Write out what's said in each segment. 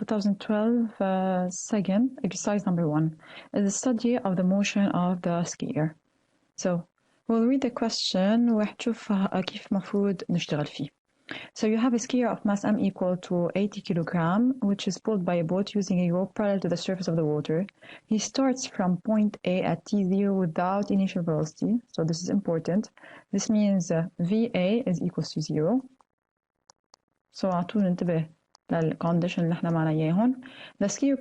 2012 second exercise number 1 is the study of the motion of the skier. So we'll read the question وحتشوف كيف مفروض نشتغل فيه. So you have a skier of mass m equal to 80 kilogram, which is pulled by a boat using a rope parallel to the surface of the water. He starts from point A at t0 without initial velocity. So this is important. This means VA is equals to 0. So عطول ننتبه للcondition اللي احنا معنا اياهن. The skier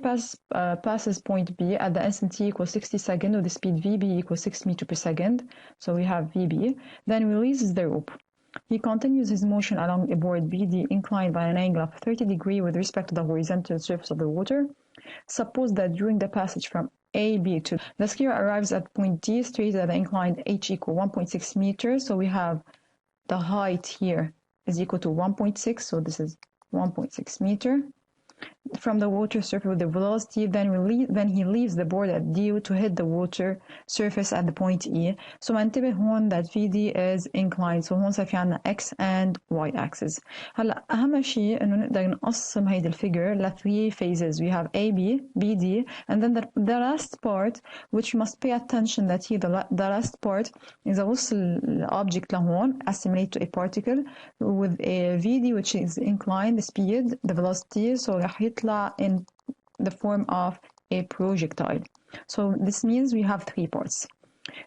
passes point B at the instant t equals 60 seconds with the speed VB equals 6 meters per second. So we have VB. Then releases the rope. He continues his motion along a board BD inclined by an angle of 30 degrees with respect to the horizontal surface of the water. Suppose that during the passage from AB to the skier arrives at point D straight at the incline h equal 1.6 meters. So we have the height here is equal to 1.6, so this is 1.6 meter from the water surface with the velocity. Then he leaves the board at D to hit the water surface at the point E. So انتبه هون that VD is inclined. So هون صار في عنا X and Y axis. هلا أهم شيء إنه نقدر نقسم هيدي الفيجر ل 3 phases. We have AB, BD, and then the last part, which you must pay attention that here the last part is وصل object لهون assimilate to a particle with a VD which is inclined, the speed, the velocity. So رح يطلع in the form of a projectile. So this means we have 3 parts.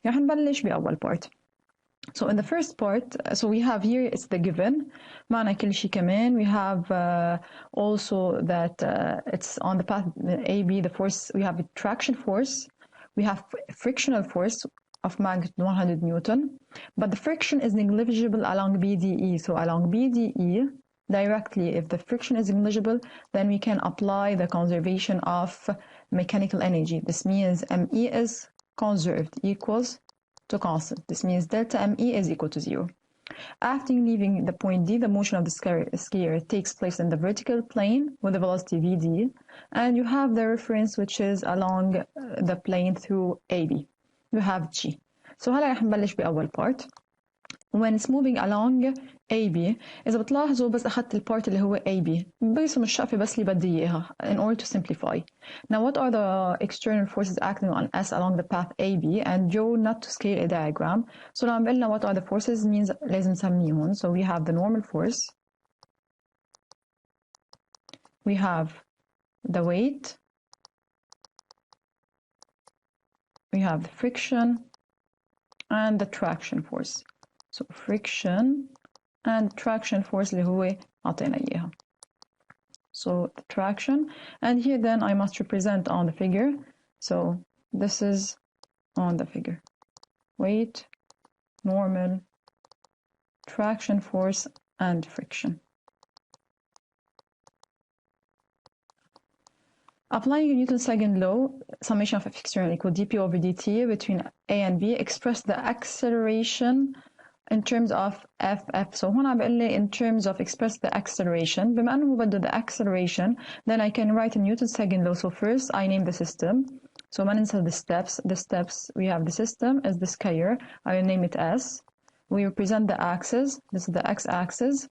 رح نبلش بأول part. So in the first part, so we have here it's the given. معنا كل شيء كمان. We have also that it's on the path AB, the force, we have a traction force, we have frictional force of magnitude 100 Newton, but the friction is negligible along BDE. So along BDE, directly, if the friction is negligible, then we can apply the conservation of mechanical energy. This means ME is conserved equals to constant. This means delta ME is equal to 0. After leaving the point D, the motion of the skier takes place in the vertical plane with the velocity VD, and you have the reference which is along the plane through AB. You have G. So هلا رح نبلش بأول part. When it's moving along AB, إذا بتلاحظوا بس أخذت البارت اللي هو AB برسم الشقفة بس اللي بدي إياها in order to simplify. Now what are the external forces acting on S along the path AB and draw not to scale a diagram. So لما قلنا what are the forces means لازم نسميهم. So we have the normal force, we have the weight, we have the friction and the traction force. So friction and traction force اللي هو عطينا إياها. So the traction, and here then I must represent on the figure. So this is on the figure. Weight, normal, traction force, and friction. Applying Newton's second law, summation of F external equal dP over dt between A and B, express the acceleration in terms of FF. So هون عم بقول لي in terms of express the acceleration. بما أنه بده the acceleration, then I can write in Newton's second law. So first I name the system. So ما ننسى the steps. The steps, we have the system is the skier. I will name it S. We represent the axis. This is the x-axis.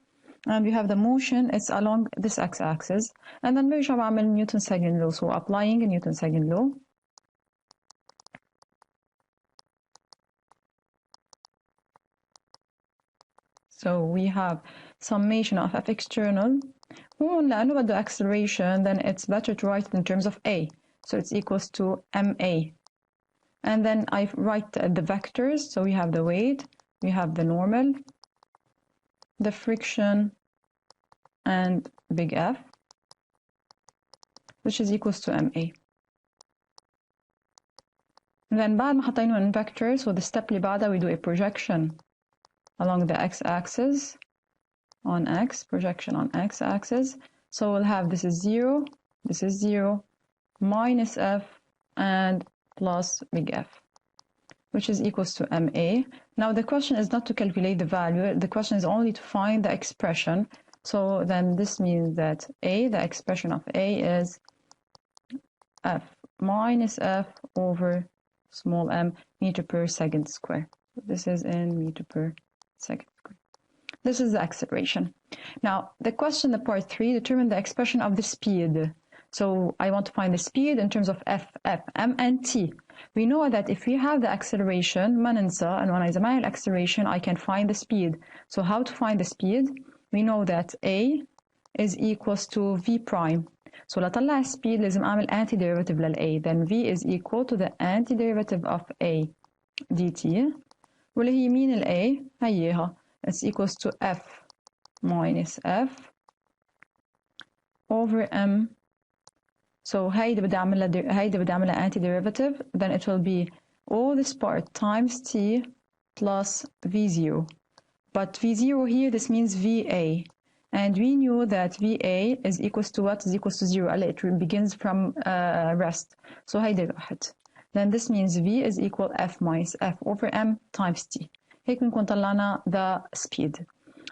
And we have the motion, it's along this x-axis. And then برجع بعمل Newton's second law. So applying Newton's second law. So we have summation of F external. هون لأنه بده acceleration, then it's better to write it in terms of A. So it's equals to MA. And then I write the vectors. So we have the weight, we have the normal, the friction, and big F, which is equals to MA. And then بعد ما حطيناه in vectors, so the step اللي بعدها we do a projection along the x-axis on x, projection on x-axis. So we'll have this is 0, minus F, and plus big F, which is equals to MA. Now the question is not to calculate the value, the question is only to find the expression. So then this means that A, the expression of A is F minus F over small m meter per second square. This is in meter per second square. This is the acceleration. Now, the question, the part 3, determine the expression of the speed. So I want to find the speed in terms of F, M, and T. We know that if we have the acceleration, ما ننسى أنه أنا إذا معي acceleration I can find the speed. So how to find the speed? We know that A is equals to V prime. So لطلع speed لازم أعمل antiderivative لل A. Then V is equal to the antiderivative of A dt. واللي هي مين ال A؟ هيها. It's equals to F minus F over M. So هيدا بدي أعملها antiderivative. Then it will be all this part times T plus V0. But V0 here, this means VA. And we knew that VA is equals to what? Is equals to 0. It begins from rest. So هيدا راحت. Then this means V is equal F minus F over M times T. هيك بنكون طلعنا the speed.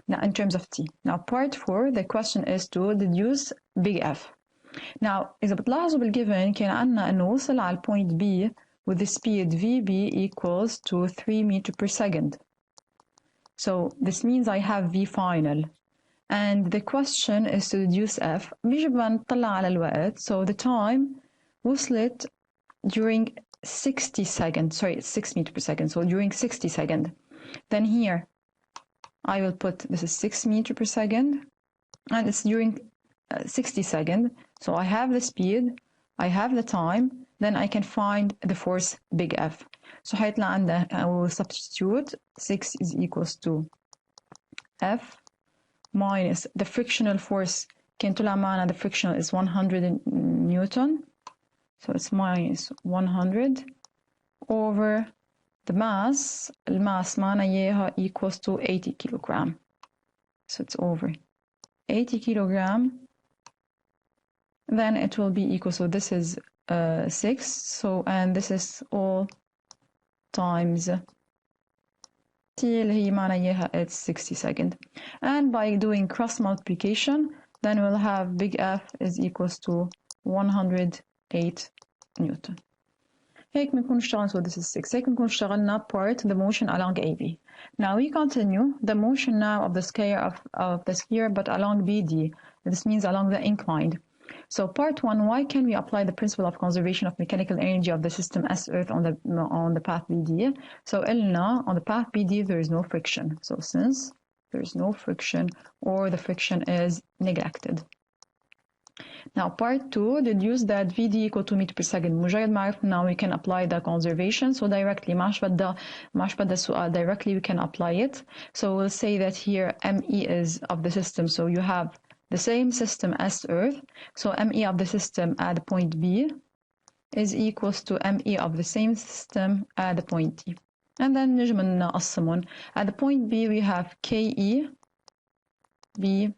Now in terms of T. Now part 4, the question is to deduce big F. Now إذا بتلاحظوا بالgiven كان عنا إنه وصل على point B with the speed VB equals to 3 meters per second. So this means I have V final. And the question is to deduce F. بيجي بنطلع على الوقت. So the time وصلت during 60 seconds. Sorry, it's 6 meters per second. So during 60 seconds. Then here I will put this is 6 meters per second. And it's during 60 seconds. So I have the speed, I have the time, then I can find the force big F. So حيطلع عندنا I will substitute 6 is equals to F minus the frictional force. كان طلع معنا the frictional is 100 Newton. So it's minus 100 over the mass. الماس معنا إياها equals to 80 kilogram. So it's over 80 kilogram. Then it will be equal. So this is 6. So and this is all times T اللي هي معنا إياها it's 60 seconds. And by doing cross multiplication, then we'll have big F is equals to 108 Newton. هيك بنكون اشتغلنا. So this is 6. هيك بنكون اشتغلنا part the motion along AB. Now we continue the motion now of the sphere but along BD. This means along the incline. So part 1, why can we apply the principle of conservation of mechanical energy of the system as Earth on the path BD? So قلنا on the path BD there is no friction. So since there is no friction or the friction is neglected. Now part 2, deduce that VD equal to meter per second. مجرد ما عرفنا now we can apply the conservation. So directly معش بدها السؤال directly we can apply it. So we'll say that here ME is of the system. So you have the same system as Earth. So ME of the system at the point B is equals to ME of the same system at the point T. And then نجم نقسمهم. At the point B we have KE B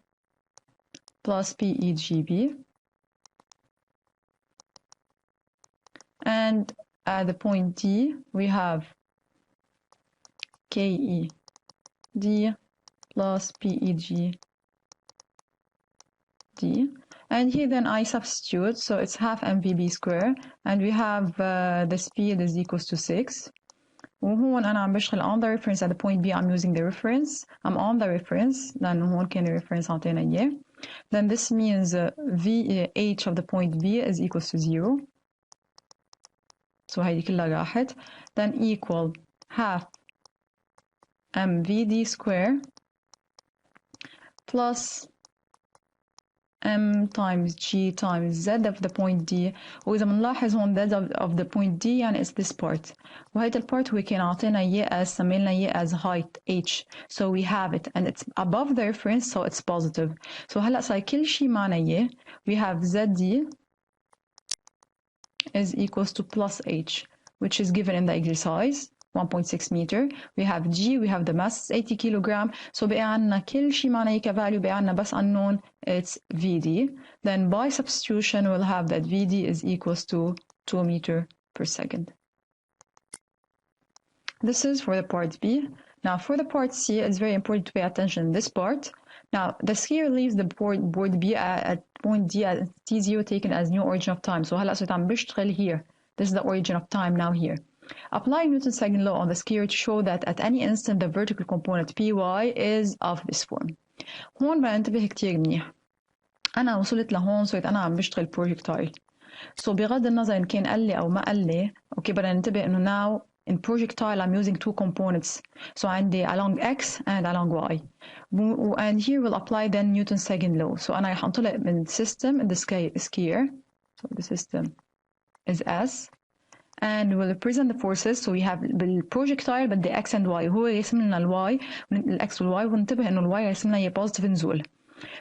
plus PEGB. And at the point D, we have KE D plus PEG D. And here then I substitute, so it's half mvb square, and we have the speed is equals to 6. وهون أنا عم بشتغل on the reference at the point B. I'm using the reference. I'm on the reference. لأنه هون كان reference عطينا إياه. Then this means VH of the point B is equals to 0. So هيدي كلها راحت. Then equal half mvd square plus m times g times z of the point D. وإذا بنلاحظ هون z of the point D يعني it's this part. وهيدا البارت هو كان عطينا إياه as سمينا إياه as height h. So we have it and it's above the reference so it's positive. So هلأ صار كل شيء معنا إياه. We have zd is equals to plus h, which is given in the exercise. 1.6 meter. We have G, we have the mass 80 kilogram. So بقى عنا كل شيء معنا هيك value بقى عنا بس unknown it's VD. Then by substitution we'll have that VD is equals to 2 meter per second. This is for the part B. Now for the part C, it's very important to pay attention in this part. Now the sphere leaves the board B at point D at T0 taken as new origin of time. So هلا صرت عم بشتغل here. This is the origin of time now here. Apply Newton's second law on the sphere to show that at any instant the vertical component Py is of this form. هون بننتبه كتير منيح. أنا وصلت لهون صرت أنا عم بشتغل projectile. So بغض النظر إن كان قال لي أو ما قال لي، أوكي بدنا ننتبه إنه now in projectile I'm using two components. So عندي along x and along y. And here we'll apply then Newton's second law. So أنا رح أنطلق من system in the skier. So the system is S. And we'll represent the forces. So we have بالprojectile بدي x and y. هو يرسم لنا الواي الx والواي، وننتبه إنه الواي يرسم لنا positive نزول.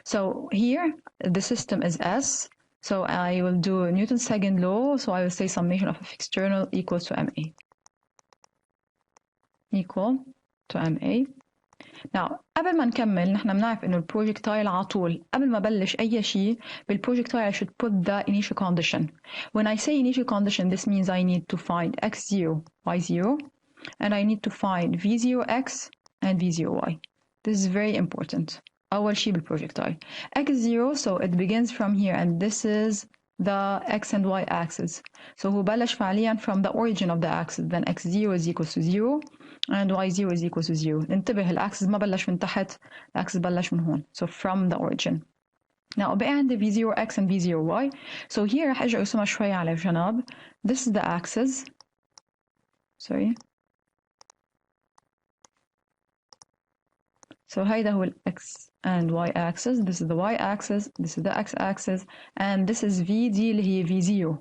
So here the system is S. So I will do Newton's second law. So I will say summation of external equals to MA. Equal to MA. Now قبل ما نكمل نحن بنعرف إنه البروجكتايل على طول قبل ما بلش أي شيء بالبروجكتايل I should put the initial condition. When I say initial condition, this means I need to find x0, y0, and I need to find v0x and v0y. This is very important. أول شيء بالprojectile. x0, so it begins from here and this is the x and y axis. So هو بلش فعليا from the origin of the axis. Then x0 is equals to 0 and y0 is equals to 0. انتبه الأكسس ما بلش من تحت، الأكسس بلش من هون. So from the origin. Now بقى عندي v0x and v0y. So here رح أجي أرسمها شوية على الجناب. This is the axis. Sorry. So هيدا هو x and y axis. This is the y axis. This is the x axis. And this is vd اللي هي v0.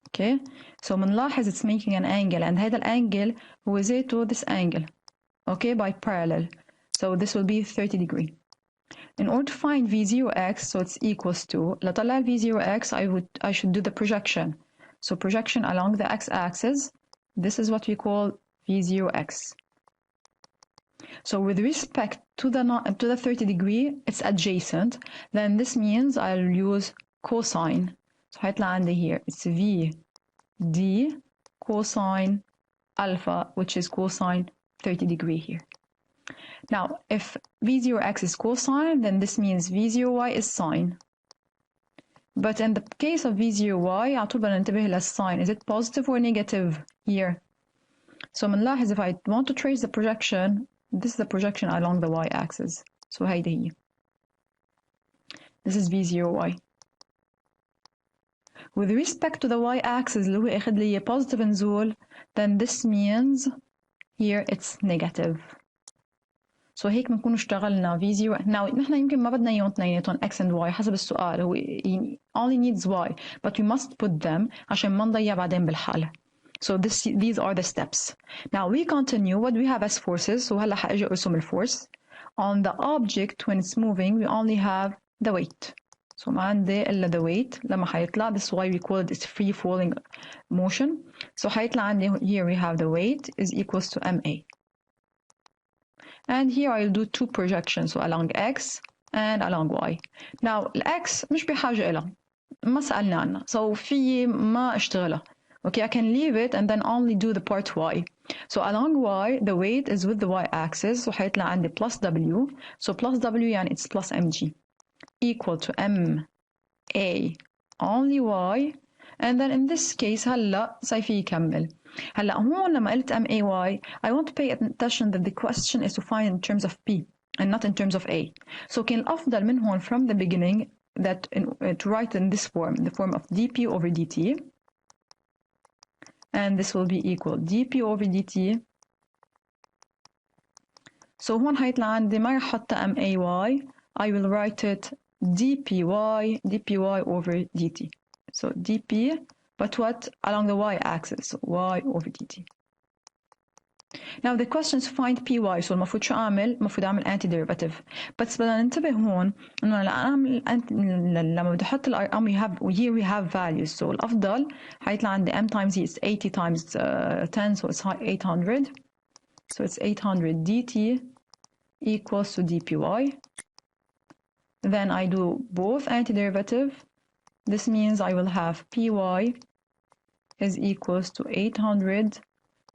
Okay. So منلاحظ it's making an angle and هيدا الانجل هو ذاته this angle. Okay, by parallel. So this will be 30 degree. In order to find v0x, so it's equals to لطلع v0x I should do the projection. So projection along the x-axis. This is what we call v0x. So with respect to the 30 degree, it's adjacent. Then this means I'll use cosine. So هيطلع عندي here it's v d cosine alpha, which is cosine 30 degree here. Now, if v0x is cosine, then this means v0y is sine. But in the case of v0y, على طول بدنا ننتبه للsign. Is it positive or negative here? So منلاحظ if I want to trace the projection, this is the projection along the y-axis. So هيدا هي. This is v0y. With respect to the y-axis اللي هو أخذ لي positive نزول, then this means here it's negative. So هيك بنكون اشتغلنا v0. Now نحن يمكن ما بدنا اياهم اثنيناتهم x and y حسب السؤال. هو only needs y, but we must put them عشان ما نضيع بعدين بالحل. So these are the steps. Now we continue what we have as forces. So هلا حاجي ارسم الفورس. On the object when it's moving we only have the weight. So ما عندي إلا the weight لما حيطلع. This is why we call it free falling motion. So حيطلع عندي here we have the weight is equals to MA. And here I'll do two projections, so along x and along y. Now x مش بحاجة إلها، ما سألنا عنها. So في ما اشتغلها. Okay, I can leave it and then only do the part y. So along y, the weight is with the y-axis. So حيطلع عندي plus w. So plus w يعني it's plus mg. Equal to MA only y. And then in this case هلا سيفي يكمل. هلا هون لما قلت MAY I want to pay attention that the question is to find in terms of P and not in terms of A. So كان الأفضل من هون from the beginning that to write in this form, the form of dP over dt. And this will be equal dP over dt. So هون حيطلع عندي ما رح أحط MAY. I will write it dPy over dt. So dP, but what? Along the y-axis, so y over dt. Now the question is find py, so المفروض شو أعمل؟ المفروض أعمل antiderivative. بس بدنا ننتبه هون إنه لما بدي أحط الأرقام here we have values. So الأفضل حيطلع عندي m times e is 80 times 10, so it's 800. So it's 800 dt equals to dpy. Then I do both antiderivative. This means I will have py is equals to 800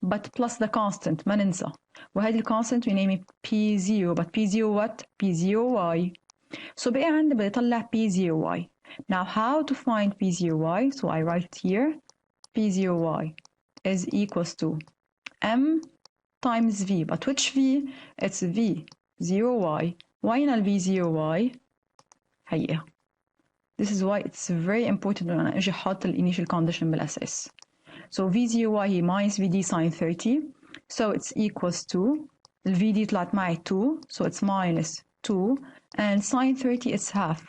but plus the constant ما ننسى. وهذه الconstant we name it p0, but p0 what? p0y. So بقى عندي بدي أطلع p0y. Now how to find p0y? So I write here p0y is equals to m times v, but which v? It's v0y. وين ال v0y? هيها. This is why it's very important when أنا أجي حاط initial condition بالأساس. So V0y هي minus VD sin 30. So it's equals to VD طلعت معي 2. So it's minus 2. And sin 30 is half.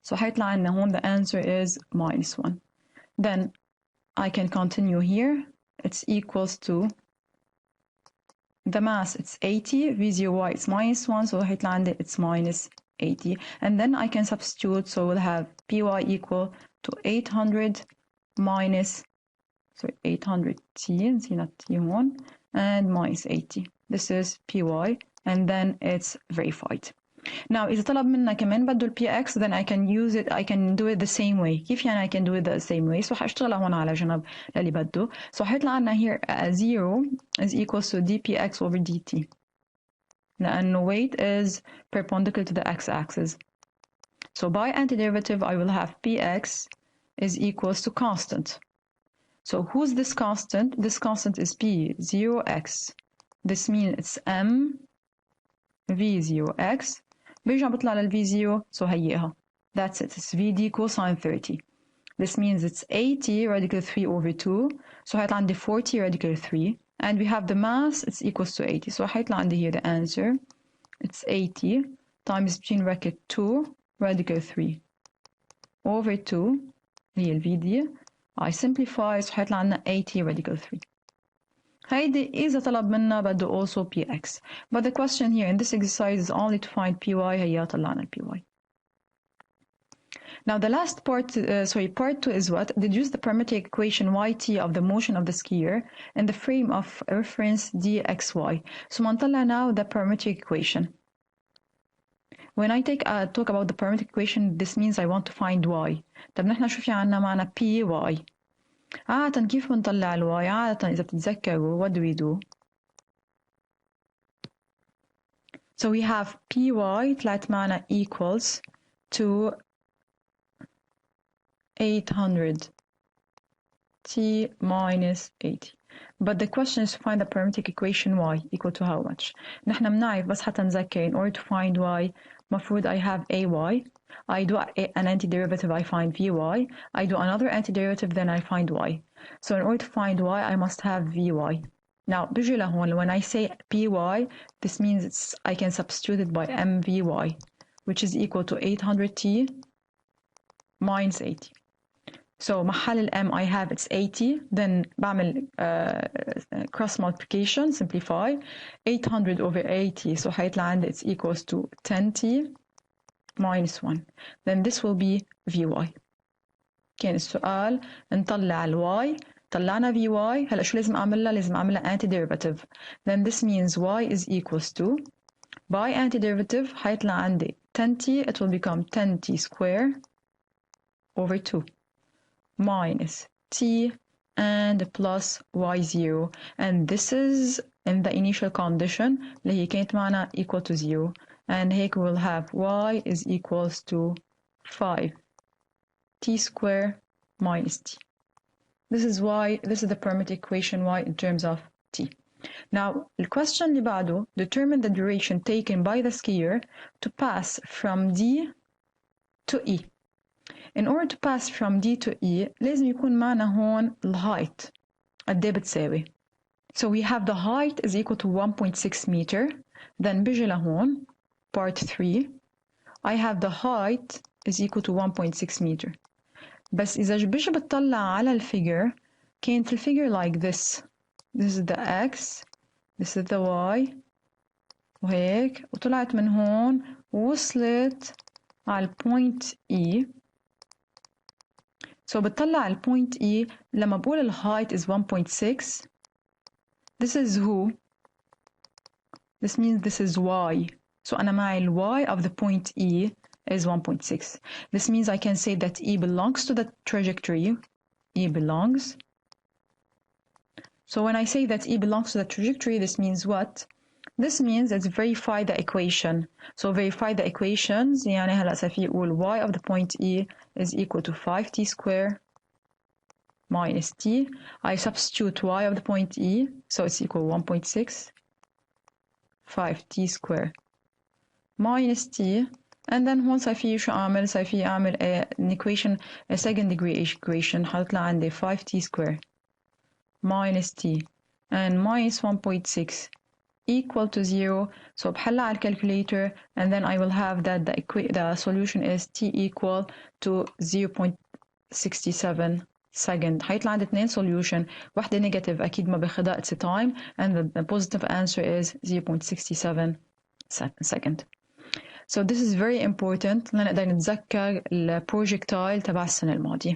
So حيطلع عنا هون the answer is minus 1. Then I can continue here. It's equals to the mass, it's 80. V0y it's minus 1. So حيطلع عندي it's minus 80. And then I can substitute. So we'll have Py equal to 800 minus 800t, نسينا t هون, and minus 80. This is Py, and then it's verified. Now إذا طلب منا كمان بده ال Px, then I can use it, I can do it the same way. كيف يعني I can do it the same way? So حاشتغلها هون على جنب للي بده. So حيطلع لنا here 0 is equals to dpx over dt. لأنه weight is perpendicular to the x-axis. So by antiderivative I will have Px is equals to constant. So who's this constant? This constant is P0x. This means it's M V0x. برجع بطلع لل V0, so هيئها. That's it. It's VD cosine 30. This means it's 80 radical 3 over 2. So هيطلع عندي 40 radical 3. And we have the mass, it's equals to 80. So هيطلع عندي here the answer. It's 80 times between bracket 2 radical 3 over 2 هي ال VD. I simplify, so هيطلع عنا 80 radical 3. هيدي إذا طلب منا بده also Px. But the question here in this exercise is only to find Py. هيا طلعنا Py. Now the last part, part 2 is what? Deduce the parametric equation yt of the motion of the skier in the frame of reference dxy. So منطلع now the parametric equation. When I talk about the parametric equation, this means I want to find y. طب نحن شو في عنا معنا Py. عادة كيف بنطلع الواي؟ عادة إذا بتتذكروا what do we do? So we have Py طلعت معنا equals to 800 t minus 80. But the question is to find the parametric equation y equal to how much? نحن بنعرف بس حتى نذكر in order to find y مفروض I have ay. I do an antiderivative, I find Vy. I do another antiderivative, then I find y. So in order to find y, I must have Vy. Now, بيجي لهون, when I say Py, this means I can substitute it by Mvy, which is equal to 800t minus 80. So محل ال M I have it's 80, then بعمل cross multiplication, simplify, 800 over 80, so حيطلع عندي it's equals to 10t minus 1. Then this will be Vy. كان السؤال نطلع ال y, طلعنا Vy, هلا شو لازم أعملها؟ لازم أعملها antiderivative. Then this means y is equals to, by antiderivative حيطلع عندي 10t, it will become 10t square over 2 minus t and plus y0, and this is in the initial condition اللي هي كانت معنا equal to 0, and هيك we'll have y is equals to 5t square minus t. This is the parametric equation y in terms of t. Now the question اللي بعده, determine the duration taken by the skier to pass from D to E. In order to pass from D to E, لازم يكون معنا هون ال height قد ايه بتساوي. So we have the height is equal to 1.6 meter. Then بيجي لهون part 3. I have the height is equal to 1.6 meter. بس إذا بيجي بتطلع على الفيجر, كانت الفيجر like this. This is the x, this is the y, وهيك, وطلعت من هون ووصلت على point E. So بتطلع على point E, لما بقول ال height is 1.6, this is who? This means this is y. So أنا معي ال y of the point E is 1.6. This means I can say that E belongs to the trajectory. E belongs. So when I say that E belongs to the trajectory, this means what? This means let's verify the equation. So verify the equations. يعني هلا سافي يقول y of the point E is equal to 5t square minus t. I substitute y of the point E, so it's equal 1.6, 5t square minus t, and then هون صار في شو أعمل؟ صار في أعمل an equation, a second degree equation. حطلع عندي 5t square minus t and minus 1.6 equal to 0. So بحلها على calculator, and then I will have that the solution is t equal to 0.67 second. حيطلع عندي 2 solution, واحدة negative أكيد ما باخدها, it's a time, and the positive answer is 0.67 second. So this is very important لنقدر نتذكر البروجكتايل تبع السنة الماضية.